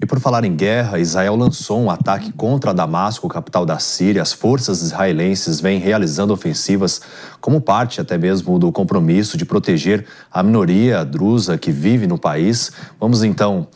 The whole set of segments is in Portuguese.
por falar em guerra, Israel lançou um ataque contra Damasco, capital da Síria. As forças israelenses vêm realizando ofensivas como parte até mesmo do compromisso de proteger a minoria drusa que vive no país. Vamos então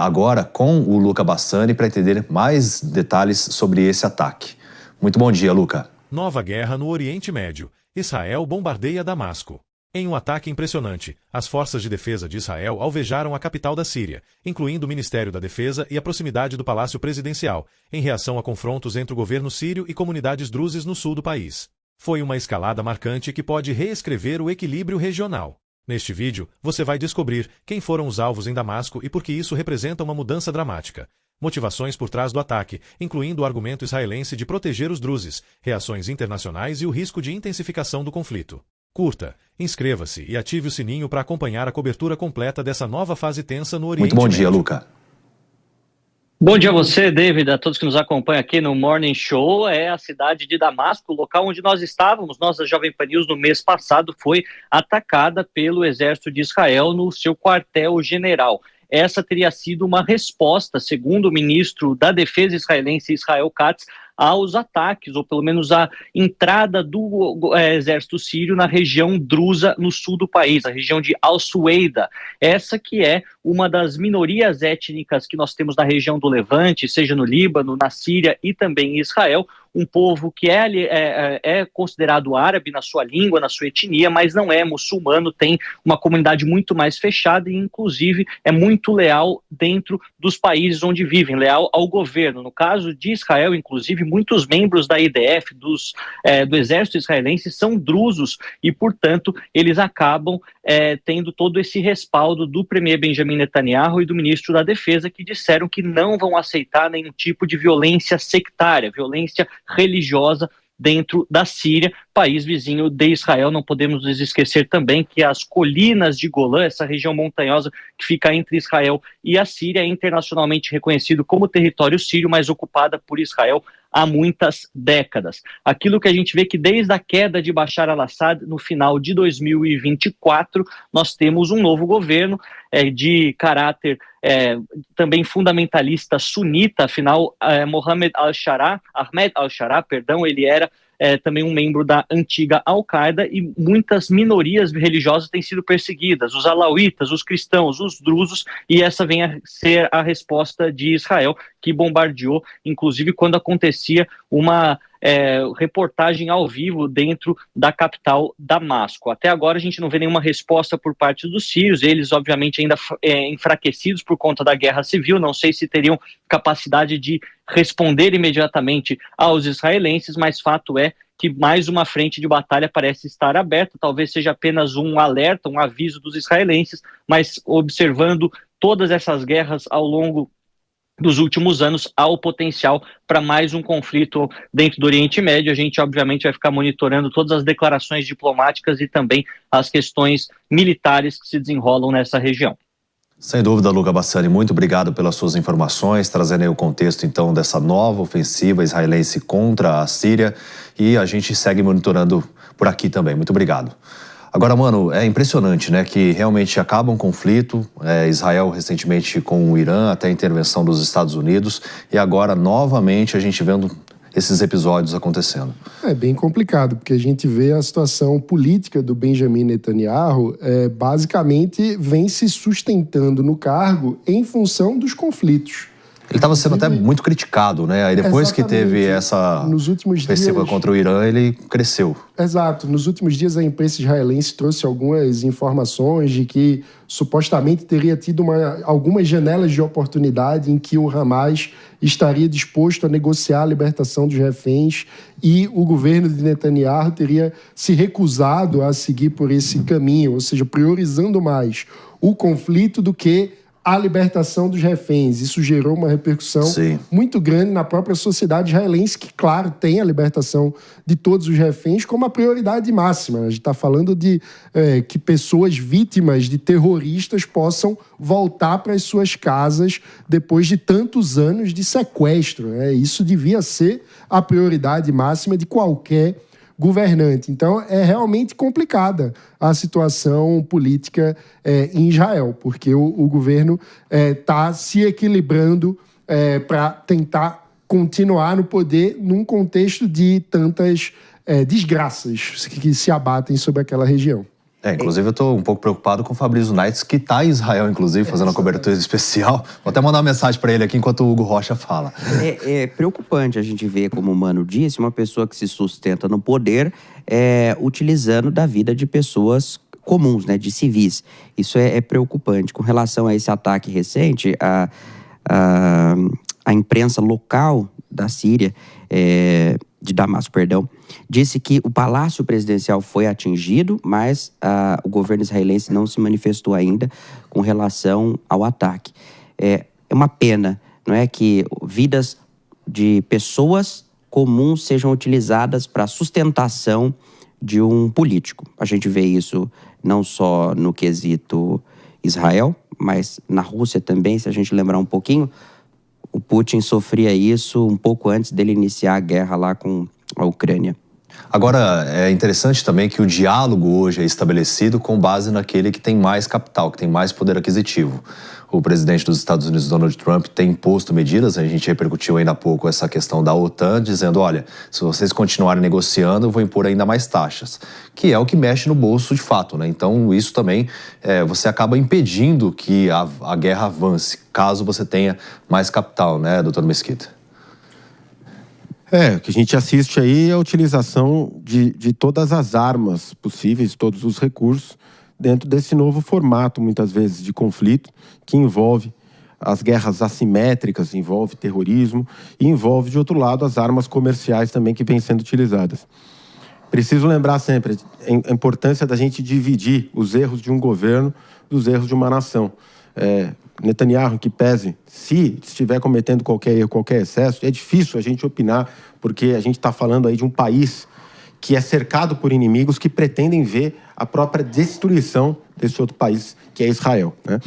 agora com o Luca Bassani para entender mais detalhes sobre esse ataque. Muito bom dia, Luca. Nova guerra no Oriente Médio. Israel bombardeia Damasco. Em um ataque impressionante, as forças de defesa de Israel alvejaram a capital da Síria, incluindo o Ministério da Defesa e a proximidade do Palácio Presidencial, em reação a confrontos entre o governo sírio e comunidades druses no sul do país. Foi uma escalada marcante que pode reescrever o equilíbrio regional. Neste vídeo, você vai descobrir quem foram os alvos em Damasco e por que isso representa uma mudança dramática. Motivações por trás do ataque, incluindo o argumento israelense de proteger os druzes, reações internacionais e o risco de intensificação do conflito. Curta, inscreva-se e ative o sininho para acompanhar a cobertura completa dessa nova fase tensa no Oriente Muito bom Médio. dia, Luca. Bom dia a você, David, a todos que nos acompanham aqui no Morning Show. É a cidade de Damasco, o local onde nós estávamos. Nossa Jovem Pan News no mês passado foi atacada pelo exército de Israel no seu quartel-general. Essa teria sido uma resposta, segundo o ministro da Defesa israelense, Israel Katz, aos ataques, ou pelo menos a entrada do exército sírio na região drusa no sul do país, a região de Al-Sueida. Essa que é uma das minorias étnicas que nós temos na região do Levante, seja no Líbano, na Síria e também em Israel, um povo que é considerado árabe na sua língua, na sua etnia, mas não é muçulmano, tem uma comunidade muito mais fechada e, inclusive, é muito leal dentro dos países onde vivem, leal ao governo. No caso de Israel, inclusive, muitos membros da IDF, do exército israelense, são drusos e, portanto, eles acabam tendo todo esse respaldo do premier Benjamin Netanyahu e do ministro da Defesa, que disseram que não vão aceitar nenhum tipo de violência sectária, violência religiosa dentro da Síria, país vizinho de Israel. Não podemos nos esquecer também que as colinas de Golã, essa região montanhosa que fica entre Israel e a Síria, é internacionalmente reconhecido como território sírio, mas ocupada por Israel há muitas décadas. Aquilo que a gente vê que desde a queda de Bashar al-Assad, no final de 2024, nós temos um novo governo de caráter também fundamentalista sunita. Afinal, Ahmed al-Sharaa, ele era também um membro da antiga Al-Qaeda, e muitas minorias religiosas têm sido perseguidas, os alauítas, os cristãos, os drusos, e essa vem a ser a resposta de Israel, que bombardeou, inclusive quando acontecia uma reportagem ao vivo dentro da capital Damasco. Até agora a gente não vê nenhuma resposta por parte dos sírios, eles obviamente ainda enfraquecidos por conta da guerra civil, não sei se teriam capacidade de responder imediatamente aos israelenses, mas fato é que mais uma frente de batalha parece estar aberta. Talvez seja apenas um alerta, um aviso dos israelenses, mas observando todas essas guerras ao longo dos últimos anos, há o potencial para mais um conflito dentro do Oriente Médio. A gente, obviamente, vai ficar monitorando todas as declarações diplomáticas e também as questões militares que se desenrolam nessa região. Sem dúvida, Luca Bassani, muito obrigado pelas suas informações, trazendo aí o contexto, então, dessa nova ofensiva israelense contra a Síria, e a gente segue monitorando por aqui também. Muito obrigado. Agora, mano, é impressionante, né, que realmente acaba um conflito, Israel recentemente com o Irã, até a intervenção dos Estados Unidos, e agora, novamente, a gente vendo esses episódios acontecendo. É bem complicado, porque a gente vê a situação política do Benjamin Netanyahu, basicamente vem se sustentando no cargo em função dos conflitos. Ele estava sendo até muito criticado, né? Aí depois que teve essa ofensiva contra o Irã, ele cresceu. Exato. Nos últimos dias, a imprensa israelense trouxe algumas informações de que supostamente teria tido algumas janelas de oportunidade em que o Hamas estaria disposto a negociar a libertação dos reféns e o governo de Netanyahu teria se recusado a seguir por esse caminho, ou seja, priorizando mais o conflito do que a libertação dos reféns. Isso gerou uma repercussão muito grande na própria sociedade israelense, que, claro, tem a libertação de todos os reféns como a prioridade máxima. A gente está falando de que pessoas vítimas de terroristas possam voltar para as suas casas depois de tantos anos de sequestro. Isso devia ser a prioridade máxima de qualquer governante. Então, é realmente complicada a situação política em Israel, porque o governo está se equilibrando para tentar continuar no poder num contexto de tantas desgraças que se abatem sobre aquela região. Inclusive eu estou um pouco preocupado com o Fabrício Naits, que está em Israel, inclusive, fazendo uma cobertura especial. Vou até mandar uma mensagem para ele aqui enquanto o Hugo Rocha fala. É preocupante a gente ver, como o Mano disse, uma pessoa que se sustenta no poder utilizando da vida de pessoas comuns, né, de civis. Isso é preocupante. Com relação a esse ataque recente, a imprensa local da Síria, de Damasco, perdão, disse que o palácio presidencial foi atingido, mas o governo israelense não se manifestou ainda com relação ao ataque. É uma pena, não é, que vidas de pessoas comuns sejam utilizadas para a sustentação de um político. A gente vê isso não só no quesito Israel, mas na Rússia também, se a gente lembrar um pouquinho. O Putin sofria isso um pouco antes dele iniciar a guerra lá com a Ucrânia. Agora, é interessante também que o diálogo hoje é estabelecido com base naquele que tem mais capital, que tem mais poder aquisitivo. O presidente dos Estados Unidos, Donald Trump, tem imposto medidas, a gente repercutiu ainda há pouco essa questão da OTAN, dizendo, olha, se vocês continuarem negociando, eu vou impor ainda mais taxas, que é o que mexe no bolso de fato, né? Então, isso também, você acaba impedindo que a guerra avance, caso você tenha mais capital, né, doutor Mesquita? O que a gente assiste aí é a utilização de todas as armas possíveis, todos os recursos, dentro desse novo formato, muitas vezes, de conflito, que envolve as guerras assimétricas, envolve terrorismo e envolve, de outro lado, as armas comerciais também que vêm sendo utilizadas. Preciso lembrar sempre a importância da gente dividir os erros de um governo dos erros de uma nação. Netanyahu, que pese, se estiver cometendo qualquer erro, qualquer excesso, é difícil a gente opinar, porque a gente está falando aí de um país que é cercado por inimigos que pretendem ver a própria destruição desse outro país, que é Israel, né?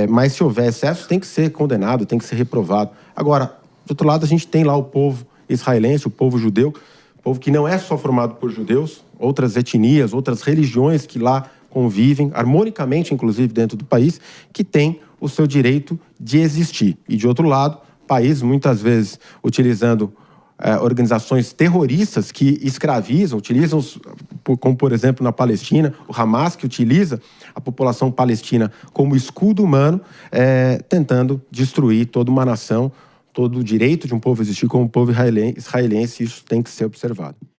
Mas se houver excesso, tem que ser condenado, tem que ser reprovado. Agora, do outro lado, a gente tem lá o povo israelense, o povo judeu, povo que não é só formado por judeus, outras etnias, outras religiões que lá convivem, harmonicamente, inclusive, dentro do país, que tem o seu direito de existir. E, de outro lado, país, muitas vezes, utilizando organizações terroristas que escravizam, utilizam, como, por exemplo, na Palestina, o Hamas, que utiliza a população palestina como escudo humano, tentando destruir toda uma nação, todo o direito de um povo existir como povo israelense, isso tem que ser observado.